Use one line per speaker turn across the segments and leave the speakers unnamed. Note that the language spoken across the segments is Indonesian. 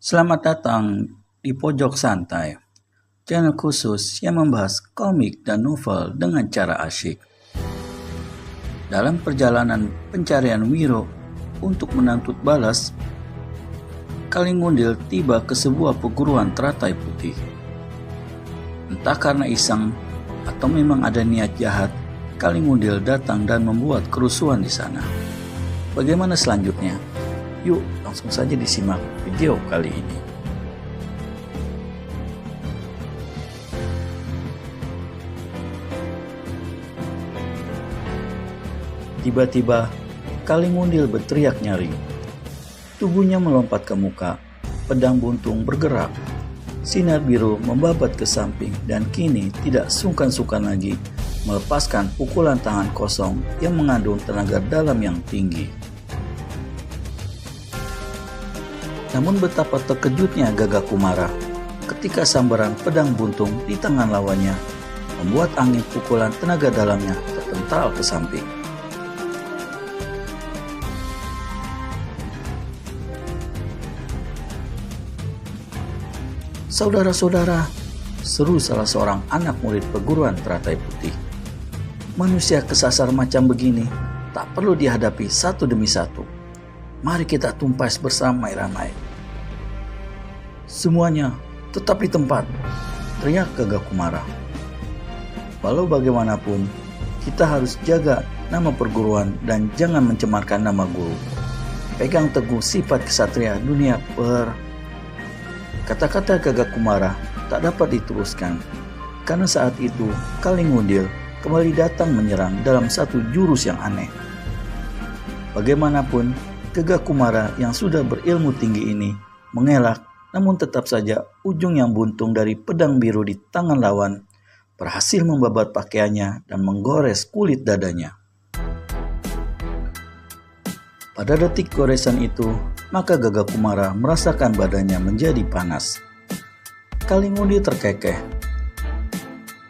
Selamat datang di Pojok Santai, channel khusus yang membahas komik dan novel dengan cara asyik. Dalam perjalanan pencarian Wiro untuk menuntut balas, Kalingundil tiba ke sebuah perguruan teratai putih. Entah karena iseng atau memang ada niat jahat, Kalingundil datang dan membuat kerusuhan di sana. Bagaimana selanjutnya? Yuk langsung saja disimak video kali ini. Tiba-tiba Kalingundil berteriak nyaring. Tubuhnya melompat ke muka, pedang buntung bergerak. Sinar biru membabat ke samping dan kini tidak sungkan-sungkan lagi melepaskan pukulan tangan kosong yang mengandung tenaga dalam yang tinggi. Namun betapa terkejutnya Gagak Kumara ketika sambaran pedang buntung di tangan lawannya membuat angin pukulan tenaga dalamnya terpental ke samping. "Saudara-saudara," seru salah seorang anak murid perguruan teratai putih. "Manusia kesasar macam begini tak perlu dihadapi satu demi satu. Mari kita tumpas beramai-ramai." "Semuanya tetap di tempat," teriak Gagak Kumara. "Walau bagaimanapun, kita harus jaga nama perguruan dan jangan mencemarkan nama guru. Pegang teguh sifat kesatria dunia Kata-kata Gagak Kumara tak dapat diteruskan, karena saat itu Kalingundil kembali datang menyerang dalam satu jurus yang aneh. Bagaimanapun, Gagak Kumara yang sudah berilmu tinggi ini mengelak, namun tetap saja ujung yang buntung dari pedang biru di tangan lawan berhasil membabat pakaiannya dan menggores kulit dadanya. Pada detik goresan itu, maka Gagak Kumara merasakan badannya menjadi panas. Kalingundil terkekeh.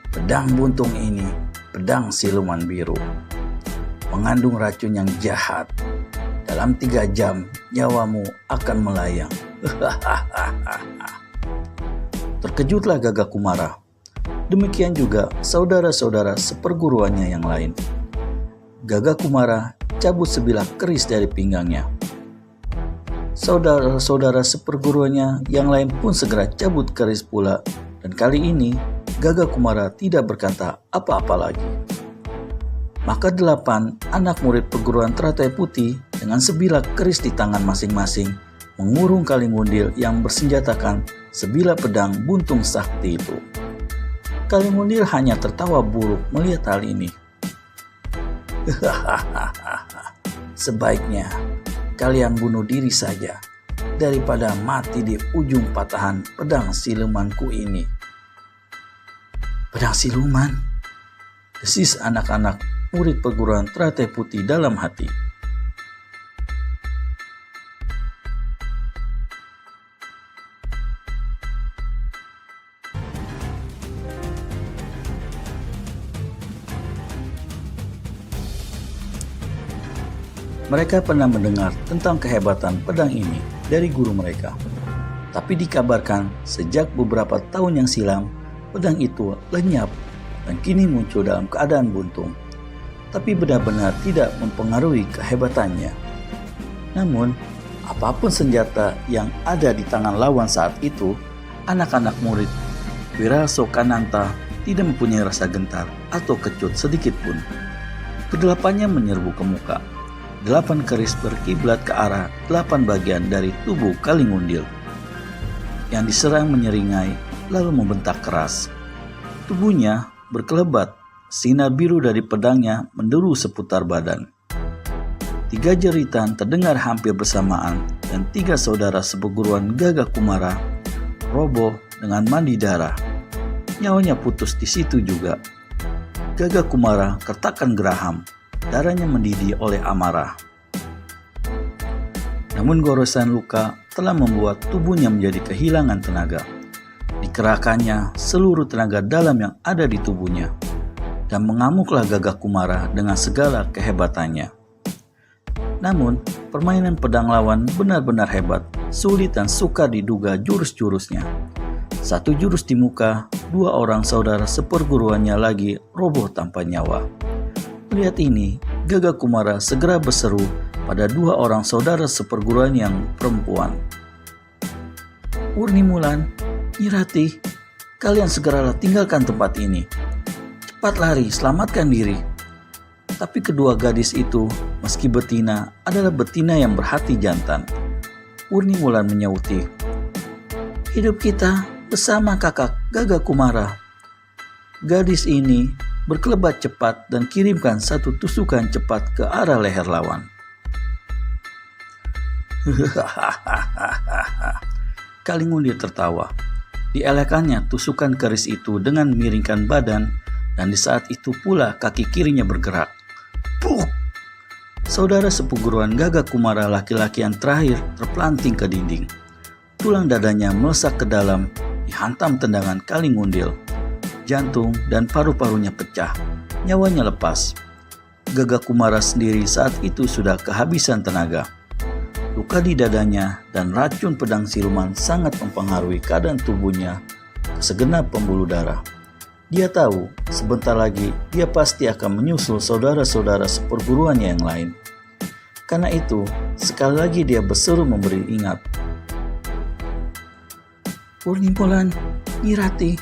Pedang buntung ini, pedang siluman biru, mengandung racun yang jahat. Dalam 3 jam, nyawamu akan melayang. Terkejutlah Gagak Kumara. Demikian juga saudara-saudara seperguruannya yang lain. Gagak Kumara cabut sebilah keris dari pinggangnya. Saudara-saudara seperguruannya yang lain pun segera cabut keris pula, dan kali ini Gagak Kumara tidak berkata apa-apa lagi. Maka 8 anak murid perguruan teratai putih dengan sebilah keris di tangan masing-masing mengurung Kalingundil yang bersenjatakan sebilah pedang buntung sakti itu. Kalingundil hanya tertawa buruk melihat hal ini. "Sebaiknya kalian bunuh diri saja daripada mati di ujung patahan pedang silumanku ini." "Pedang siluman?" desis anak-anak murid perguruan teratai putih dalam hati. Mereka pernah mendengar tentang kehebatan pedang ini dari guru mereka. Tapi dikabarkan sejak beberapa tahun yang silam, pedang itu lenyap dan kini muncul dalam keadaan buntung. Tapi benar-benar tidak mempengaruhi kehebatannya. Namun, apapun senjata yang ada di tangan lawan saat itu, anak-anak murid Wirasokananta tidak mempunyai rasa gentar atau kecut sedikit pun. Kedelapannya menyerbu ke muka. 8 keris berkiblat ke arah 8 bagian dari tubuh Kalingundil. Yang diserang menyeringai lalu membentak keras. Tubuhnya berkelebat, sinar biru dari pedangnya menderu seputar badan. 3 jeritan terdengar hampir bersamaan dan 3 saudara seperguruan Gagak Kumara roboh dengan mandi darah. Nyawanya putus di situ juga. Gagak Kumara kertakan geraham. Darahnya mendidih oleh amarah. Namun goresan luka telah membuat tubuhnya menjadi kehilangan tenaga. Dikerahkannya seluruh tenaga dalam yang ada di tubuhnya, dan mengamuklah Gagak Kumara dengan segala kehebatannya. Namun permainan pedang lawan benar-benar hebat, sulit dan sukar diduga jurus-jurusnya. Satu jurus di muka, dua orang saudara seperguruannya lagi roboh tanpa nyawa. Melihat ini, Gaga Kumara segera berseru pada dua orang saudara seperguruan yang perempuan. Wurnimulan, Nyi Ratih, kalian segeralah tinggalkan tempat ini. Cepat lari, selamatkan diri. Tapi kedua gadis itu, meski betina, adalah betina yang berhati jantan. Wurnimulan menyauti, hidup kita bersama kakak Gaga Kumara. Gadis ini berkelebat cepat dan kirimkan satu tusukan cepat ke arah leher lawan. Kalingundir tertawa. Dielakkannya tusukan keris itu dengan miringkan badan, dan di saat itu pula kaki kirinya bergerak. Puk! Saudara seperguruan Gaga Kumara laki-laki yang terakhir terpelanting ke dinding. Tulang dadanya melesak ke dalam, dihantam tendangan Kalingundil. Jantung dan paru-parunya pecah, nyawanya lepas. Gaga Kumara sendiri saat itu sudah kehabisan tenaga. Luka di dadanya dan racun pedang siluman sangat mempengaruhi keadaan tubuhnya ke segenap pembuluh darah. Dia tahu sebentar lagi dia pasti akan menyusul saudara-saudara seperguruannya yang lain. Karena itu, sekali lagi dia berseru memberi ingat. Wurnimulan, Nyi Ratih,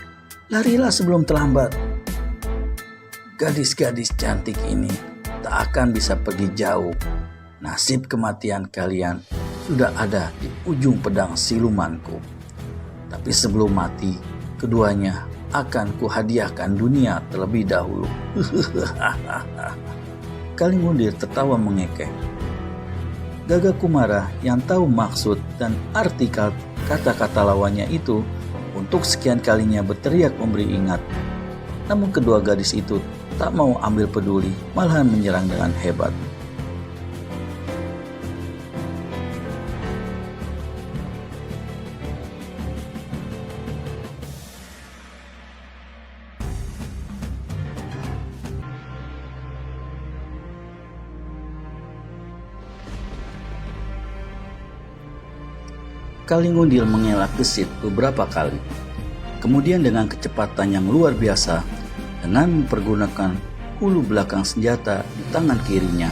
larilah sebelum terlambat. Gadis-gadis cantik ini tak akan bisa pergi jauh. Nasib kematian kalian sudah ada di ujung pedang silumanku. Tapi sebelum mati, keduanya akan kuhadiahkan dunia terlebih dahulu. Kalingundir tertawa mengekeh. Gaga Kumara yang tahu maksud dan arti kata-kata lawannya itu untuk sekian kalinya berteriak memberi ingat. Namun kedua gadis itu tak mau ambil peduli, malahan menyerang dengan hebat. Kalingundil mengelak gesit beberapa kali. Kemudian dengan kecepatan yang luar biasa, dengan mempergunakan hulu belakang senjata di tangan kirinya,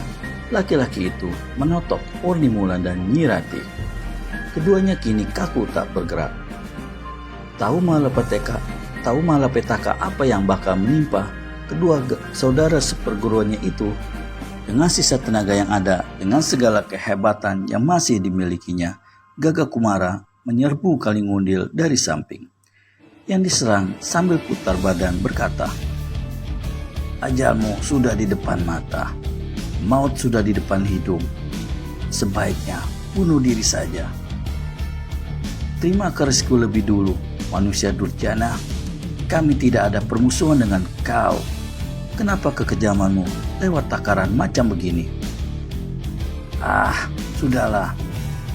laki-laki itu menotok Wurnimulan dan Nyi Ratih. Keduanya kini kaku tak bergerak. Tahu malapetaka apa yang bakal menimpa kedua saudara seperguruannya itu. Dengan sisa tenaga yang ada, dengan segala kehebatan yang masih dimilikinya, Gaga Kumara menyerbu Kalingundil dari samping. Yang diserang sambil putar badan berkata, ajalmu sudah di depan mata, maut sudah di depan hidung. Sebaiknya bunuh diri saja. Terima kerisku lebih dulu, manusia durjana. Kami tidak ada permusuhan dengan kau. Kenapa kekejamanmu lewat takaran macam begini? Sudahlah.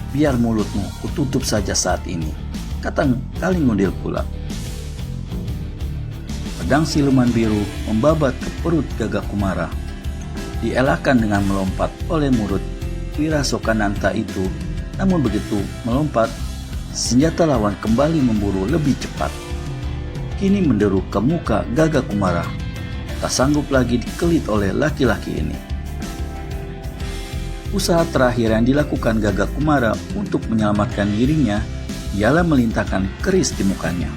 Biar mulutmu kututup saja saat ini, kata Kalingundil pula. Pedang siluman biru membabat ke perut Gaga Kumara. Dielakkan dengan melompat oleh murid Wirasokananta itu. Namun begitu melompat, senjata lawan kembali memburu lebih cepat. Kini menderu ke muka Gaga Kumara. Tak sanggup lagi dikelit oleh laki-laki ini. Usaha terakhir yang dilakukan Gaga Kumara untuk menyelamatkan dirinya ialah melintahkan keris di mukanya.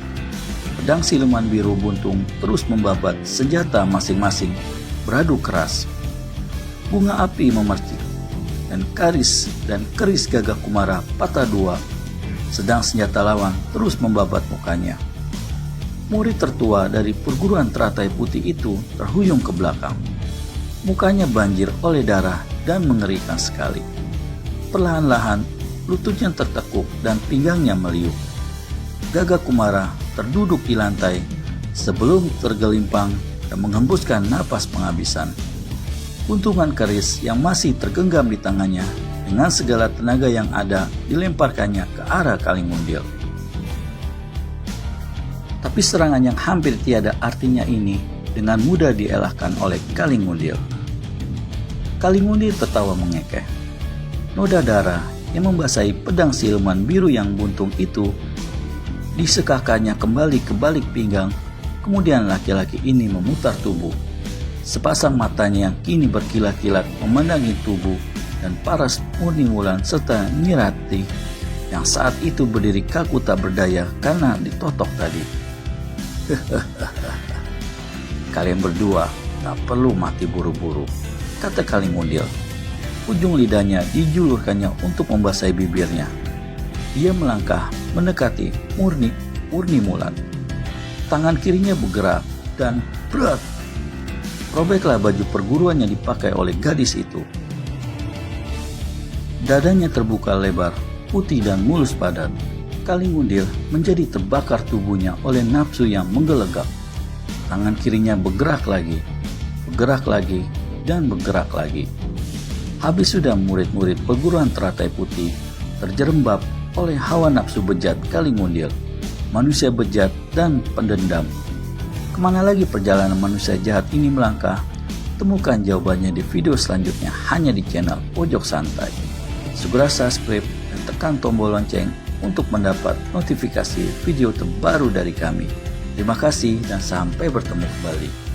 Pedang siluman biru buntung terus membabat senjata masing-masing beradu keras. Bunga api memercik dan keris Gaga Kumara patah dua, sedang senjata lawan terus membabat mukanya. Murid tertua dari perguruan teratai putih itu terhuyung ke belakang. Mukanya banjir oleh darah dan mengerikan sekali. Perlahan-lahan lututnya tertekuk dan pinggangnya meliuk. Gaga Kumara terduduk di lantai sebelum tergelimpang dan menghembuskan napas penghabisan. Kuntungan keris yang masih tergenggam di tangannya dengan segala tenaga yang ada dilemparkannya ke arah Kalingundil. Tapi serangan yang hampir tiada artinya ini dengan mudah dielakkan oleh Kalingundil. Kalingundil tertawa mengekeh. noda darah yang membasahi pedang siluman biru yang buntung itu disekahkannya kembali ke balik pinggang. Kemudian laki-laki ini memutar tubuh. Sepasang matanya yang kini berkilat-kilat memandangi tubuh dan paras Murni Wulan serta Nyi Ratih yang saat itu berdiri kaku tak berdaya karena ditotok tadi. Kalian berdua tak perlu mati buru-buru, kata Kalimundil. Ujung lidahnya dijulurkannya untuk membasahi bibirnya. Dia melangkah mendekati Murni Wulan. Tangan kirinya bergerak dan berat. Robeklah baju perguruan yang dipakai oleh gadis itu. Dadanya terbuka lebar, putih dan mulus padat. Kalimundil menjadi terbakar tubuhnya oleh nafsu yang menggelegak. Tangan kirinya bergerak lagi, dan bergerak lagi. Habis sudah murid-murid perguruan teratai putih terjerembab oleh hawa nafsu bejat Kalimundil, manusia bejat dan pendendam. Kemana lagi perjalanan manusia jahat ini melangkah? Temukan jawabannya di video selanjutnya hanya di channel Pojok Santai. Segera subscribe dan tekan tombol lonceng untuk mendapat notifikasi video terbaru dari kami. Terima kasih dan sampai bertemu kembali.